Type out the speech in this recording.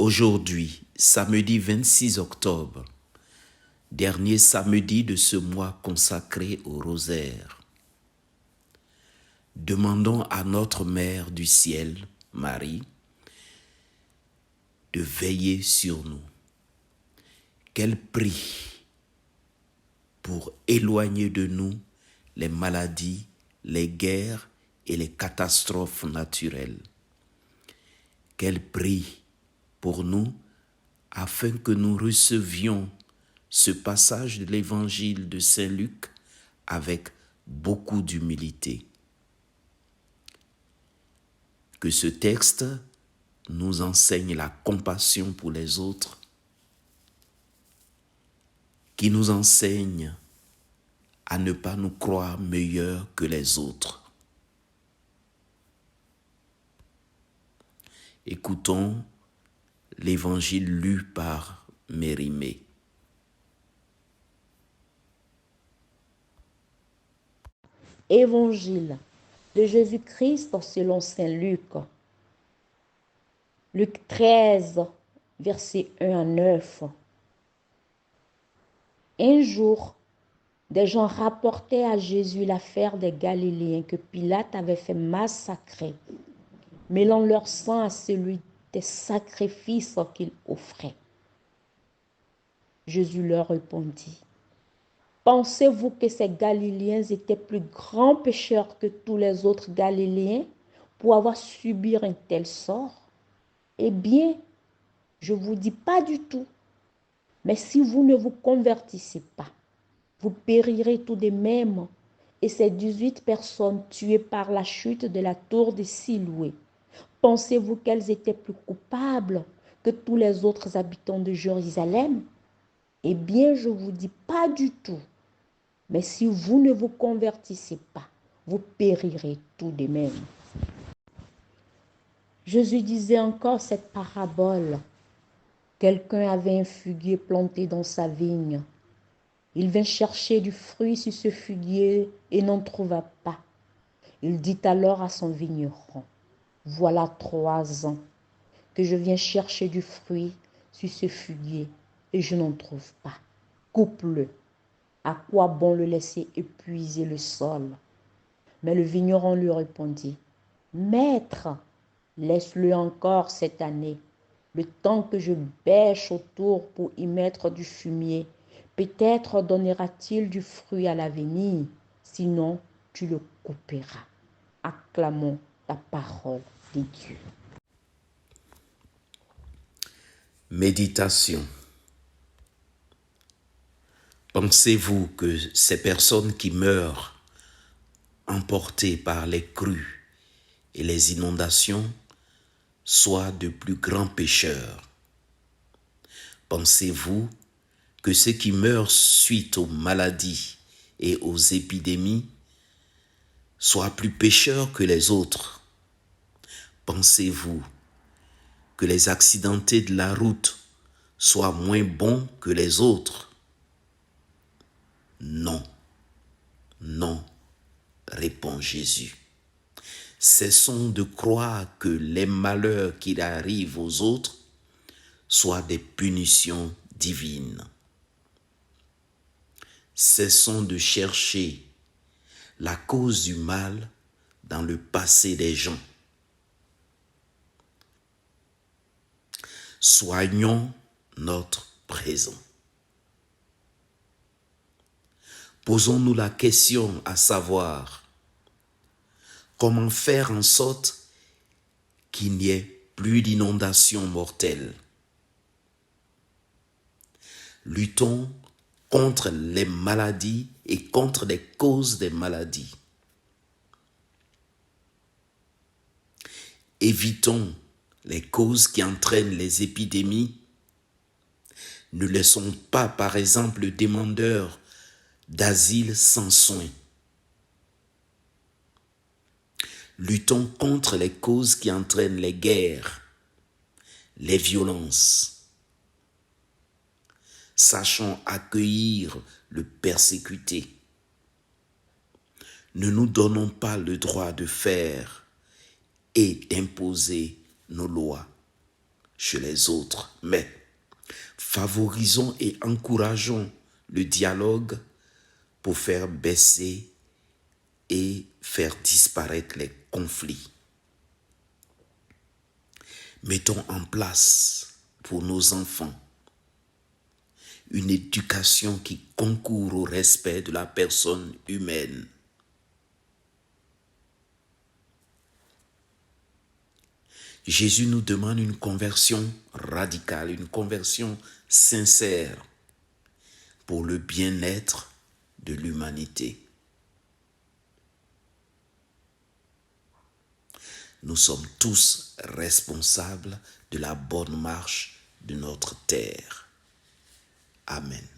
Aujourd'hui, samedi 26 octobre, dernier samedi de ce mois consacré au rosaire, demandons à notre Mère du ciel, Marie, de veiller sur nous. Qu'elle prie pour éloigner de nous les maladies, les guerres et les catastrophes naturelles. Qu'elle prie pour nous afin que nous recevions ce passage de l'évangile de Saint Luc avec beaucoup d'humilité. Que ce texte nous enseigne la compassion pour les autres, qui nous enseigne à ne pas nous croire meilleurs que les autres. Écoutons l'évangile lu par Mérimée. Évangile de Jésus-Christ selon saint Luc. Luc 13, versets 1 à 9. Un jour, des gens rapportaient à Jésus l'affaire des Galiléens que Pilate avait fait massacrer, mêlant leur sang à celui des sacrifices qu'ils offraient. Jésus leur répondit: Pensez-vous que ces Galiléens étaient plus grands pécheurs que tous les autres Galiléens pour avoir subi un tel sort? Eh bien, je ne vous dis pas du tout. Mais si vous ne vous convertissez pas, vous périrez tout de même. Et ces 18 personnes tuées par la chute de la tour de Siloué, pensez-vous qu'elles étaient plus coupables que tous les autres habitants de Jérusalem? Eh bien, je ne vous dis pas du tout. Mais si vous ne vous convertissez pas, vous périrez tout de même. Jésus disait encore cette parabole. Quelqu'un avait un figuier planté dans sa vigne. Il vint chercher du fruit sur ce figuier et n'en trouva pas. Il dit alors à son vigneron: Voilà 3 ans que je viens chercher du fruit sur ce figuier et je n'en trouve pas. Coupe-le. À quoi bon le laisser épuiser le sol? Mais le vigneron lui répondit: Maître, laisse-le encore cette année, le temps que je bêche autour pour y mettre du fumier. Peut-être donnera-t-il du fruit à l'avenir, sinon tu le couperas. Acclamons la parole de Dieu. Méditation. Pensez-vous que ces personnes qui meurent emportées par les crues et les inondations soient de plus grands pécheurs? Pensez-vous que ceux qui meurent suite aux maladies et aux épidémies soient plus pécheurs que les autres? Pensez-vous que les accidentés de la route soient moins bons que les autres? Non, non, répond Jésus. Cessons de croire que les malheurs qui arrivent aux autres soient des punitions divines. Cessons de chercher la cause du mal dans le passé des gens. Soignons notre présent. Posons-nous la question à savoir: comment faire en sorte qu'il n'y ait plus d'inondations mortelles? Luttons contre les maladies et contre les causes des maladies. Évitons les causes qui entraînent les épidémies. Ne laissons pas, par exemple, le demandeur d'asile sans soins. Luttons contre les causes qui entraînent les guerres, les violences. Sachons accueillir le persécuté. Ne nous donnons pas le droit de faire et d'imposer nos lois. chez les autres, mais favorisons et encourageons le dialogue pour faire baisser et faire disparaître les conflits. Mettons en place pour nos enfants une éducation qui concourt au respect de la personne humaine. Jésus nous demande une conversion radicale, une conversion sincère pour le bien-être de l'humanité. Nous sommes tous responsables de la bonne marche de notre terre. Amen.